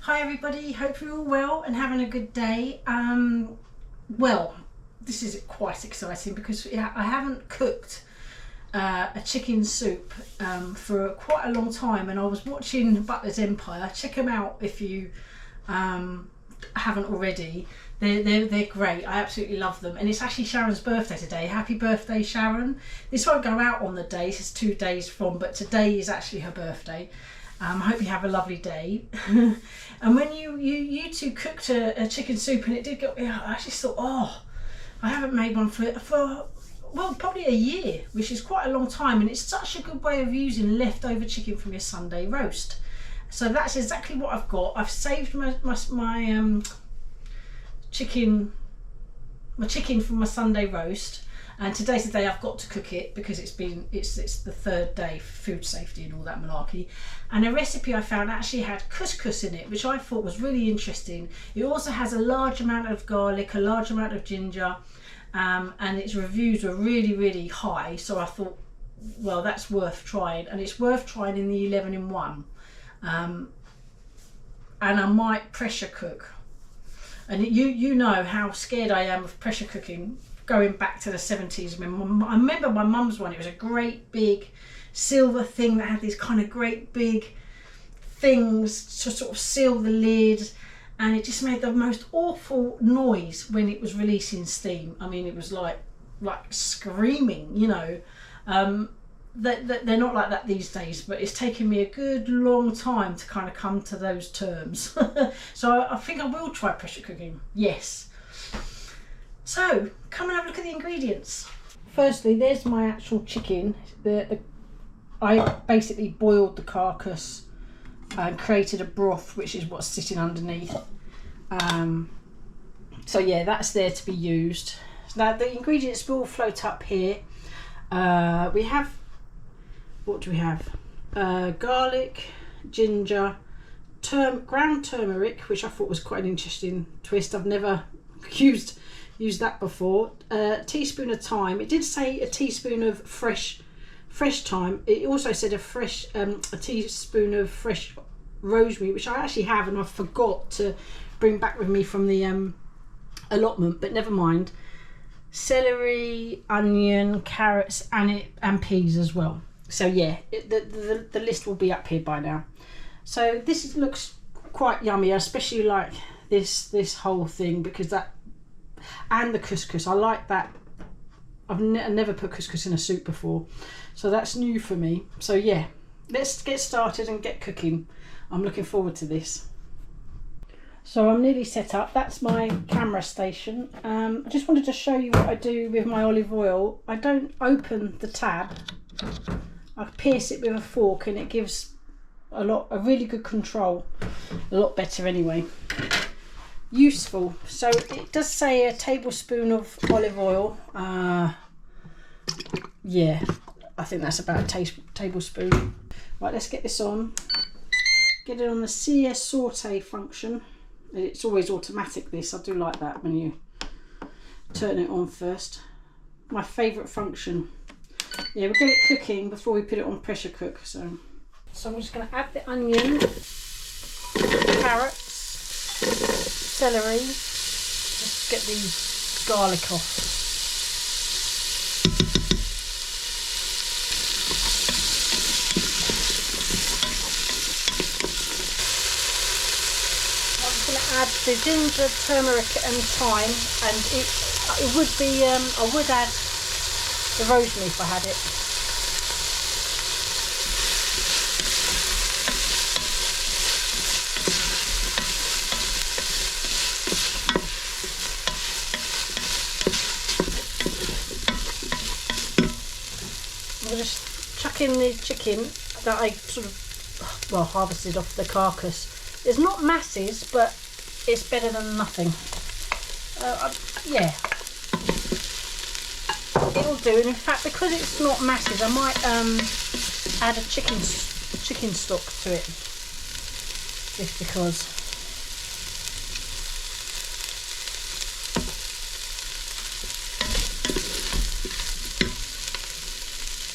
Hi everybody, hope you're all well and having a good day. Well, this is quite exciting because I haven't cooked a chicken soup for quite a long time, and I was watching Butler's Empire. Check them out if you haven't already. They're great. I absolutely love them, and it's actually Sharon's birthday today. Happy birthday, Sharon. This won't go out on the day, it's 2 days from, but today is actually her birthday. I hope you have a lovely day. And when you two cooked a chicken soup, and it did go, I actually thought, oh, I haven't made one for well, probably a year, which is quite a long time, and it's such a good way of using leftover chicken from your Sunday roast. So that's exactly what I've got. I've saved my chicken from my Sunday roast, and today's the day I've got to cook it because it's the third day for food safety and all that malarkey. And a recipe I found actually had couscous in it, which I thought was really interesting. It also has a large amount of garlic, a large amount of ginger, and its reviews were really high, so I thought, well, that's worth trying, and it's worth trying in the 11-in-1. And I might pressure cook. And you know how scared I am of pressure cooking, going back to the 70s. I remember my mum's one. It was a great big silver thing that had these kind of great big things to sort of seal the lid, and it just made the most awful noise when it was releasing steam. I mean, it was like screaming, you know. They're not like that these days, but it's taken me a good long time to kind of come to those terms. So I think I will try pressure cooking, yes. So come and have a look at the ingredients. Firstly, there's my actual chicken. I basically boiled the carcass and created a broth, which is what's sitting underneath. So yeah, that's there to be used. Now the ingredients will float up here. We have, what do we have? Garlic, ginger, ground turmeric, which I thought was quite an interesting twist. I've never used that before. A teaspoon of thyme. It did say a teaspoon of fresh thyme. It also said a teaspoon of fresh rosemary, which I actually have, and I forgot to bring back with me from the allotment, but never mind. Celery, onion, carrots, and peas as well. So yeah, the list will be up here by now. So this looks quite yummy. I especially like this whole thing because that, and the couscous. I like that. I've never put couscous in a soup before, so that's new for me. So yeah, let's get started and get cooking. I'm looking forward to this. So I'm nearly set up. That's my camera station. I just wanted to show you what I do with my olive oil. I don't open the tab. I pierce it with a fork, and it gives a really good control. A lot better anyway. Useful. So it does say a tablespoon of olive oil. Yeah, I think that's about a tablespoon. Right, let's get this on. Get it on the CS saute function. It's always automatic, this. I do like that when you turn it on first. My favourite function. Yeah, we'll get it cooking before we put it on pressure cook. So I'm just going to add the onion, carrots, celery. Just get the garlic off. Add the ginger, turmeric and thyme, and it would be I would add the rosemary if I had it. I'm going to chuck in the chicken that I sort of, well, harvested off the carcass. It's not masses, but it's better than nothing. Yeah, it'll do. And in fact, because it's not masses, I might add a chicken stock to it, just because.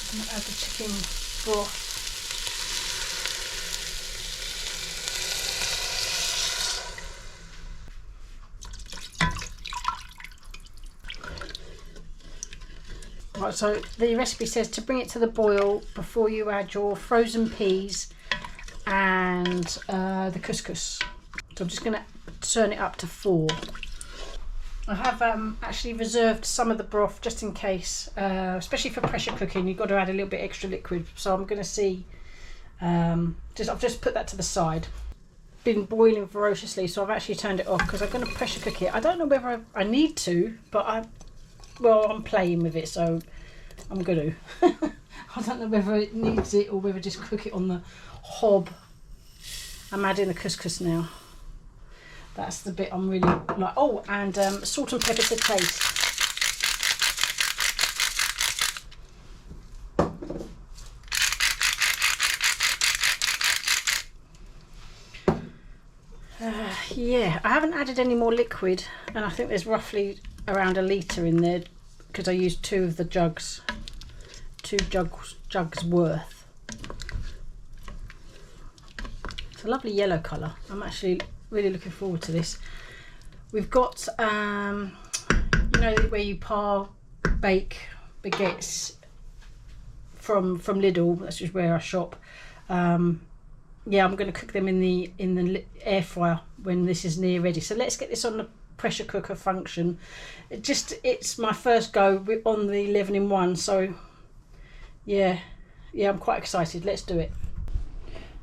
I'm going to add the chicken broth. So the recipe says to bring it to the boil before you add your frozen peas and the couscous. So I'm just going to turn it up to 4. I have actually reserved some of the broth just in case, especially for pressure cooking. You've got to add a little bit extra liquid. So I'm going to see. I've just put that to the side. Been boiling ferociously, so I've actually turned it off because I'm going to pressure cook it. I don't know whether I need to, but I'm playing with it, so I'm going to. I don't know whether it needs it or whether just cook it on the hob. I'm adding the couscous now. That's the bit I'm really like. Oh, and salt and pepper to taste. Yeah, I haven't added any more liquid, and I think there's roughly around 1 litre in there because I used 2 of the jugs, 2 jugs worth. It's a lovely yellow colour. I'm actually really looking forward to this. We've got you know where you bake baguettes from Lidl. That's just where I shop. Yeah, I'm going to cook them in the air fryer when this is near ready. So let's get this on the pressure cooker function. It's my first go on the 11-in-1, so yeah, I'm quite excited. Let's do it.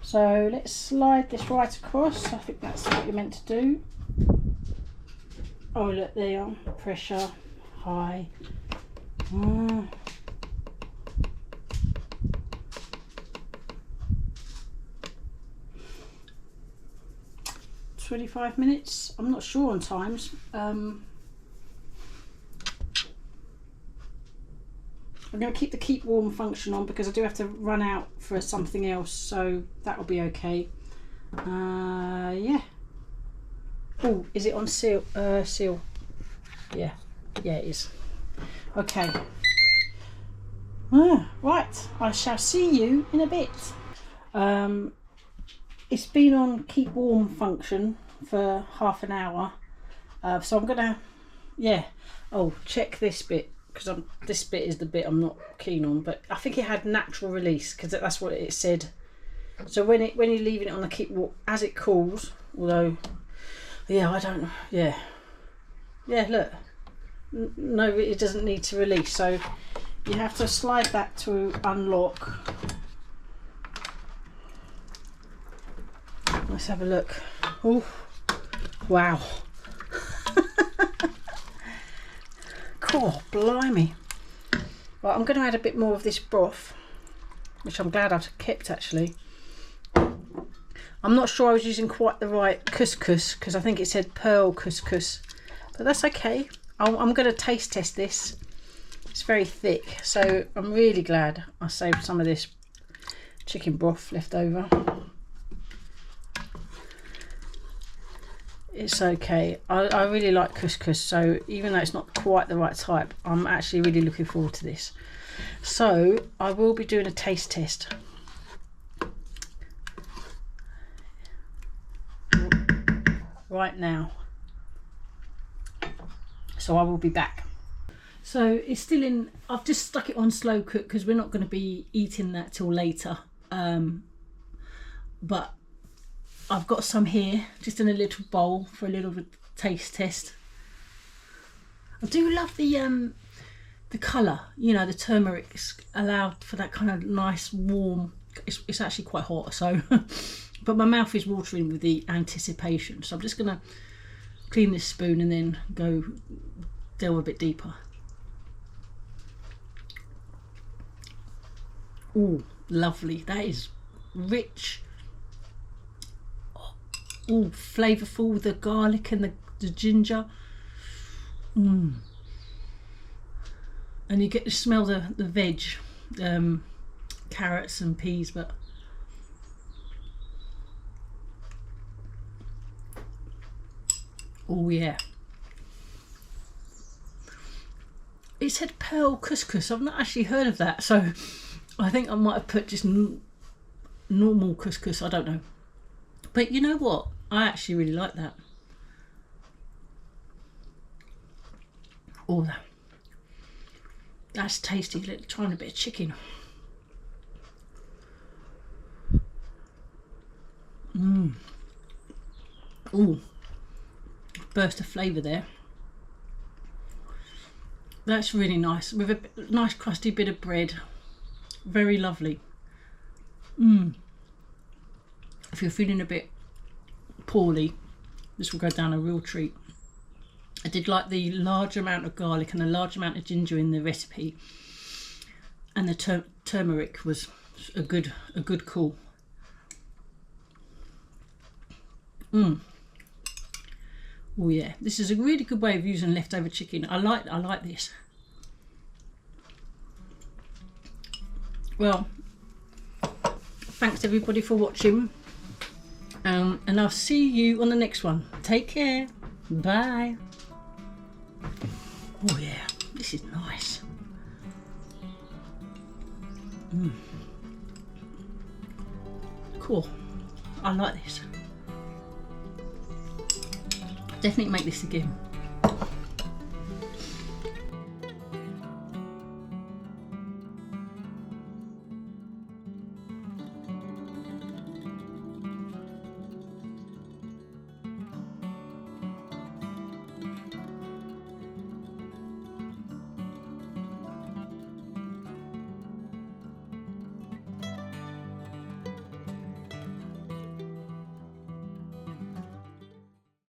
So let's slide this right across. I think that's what you're meant to do. Oh look, there you are. Pressure high. 25 minutes. I'm not sure on times. I'm going to keep the keep warm function on because I do have to run out for something else, so that will be okay. Yeah. Oh, is it on seal? Seal. Yeah, it is. Okay. Right, I shall see you in a bit. It's been on keep warm function for half an hour, so I'm gonna, check this bit because this bit is the bit I'm not keen on, but I think it had natural release because that's what it said. So when you're leaving it on the keep warm, as it cools, although I don't know, look, no, it doesn't need to release, so you have to slide that to unlock. Let's have a look. Oh, wow. Cool, blimey. Right, I'm going to add a bit more of this broth, which I'm glad I've kept actually. I'm not sure I was using quite the right couscous because I think it said pearl couscous, but that's okay. I'm going to taste test this. It's very thick, so I'm really glad I saved some of this chicken broth left over. It's okay. I really like couscous, so even though it's not quite the right type, I'm actually really looking forward to this. So I will be doing a taste test. Right now. So I will be back. So it's still in, I've just stuck it on slow cook because we're not going to be eating that till later. But I've got some here, just in a little bowl for a little taste test. I do love the colour, you know, the turmeric's allowed for that kind of nice warm, it's actually quite hot, so, but my mouth is watering with the anticipation. So I'm just gonna clean this spoon and then go delve a bit deeper. Ooh, lovely, that is rich. All flavourful with the garlic and the ginger. And you get to smell the veg, carrots and peas, but oh yeah. It said pearl couscous. I've not actually heard of that, so I think I might have put just normal couscous, I don't know. But you know what? I actually really like that. Oh, That's tasty. Let's try a bit of chicken. Ooh, burst of flavour there. That's really nice, with a nice crusty bit of bread. Very lovely. If you're feeling a bit poorly, this will go down a real treat. I did like the large amount of garlic and a large amount of ginger in the recipe, and the turmeric was a good call. Oh yeah, this is a really good way of using leftover chicken. I like this. Well, thanks everybody for watching, and I'll see you on the next one. Take care. Bye. Oh yeah, this is nice. Cool. I like this. Definitely make this again.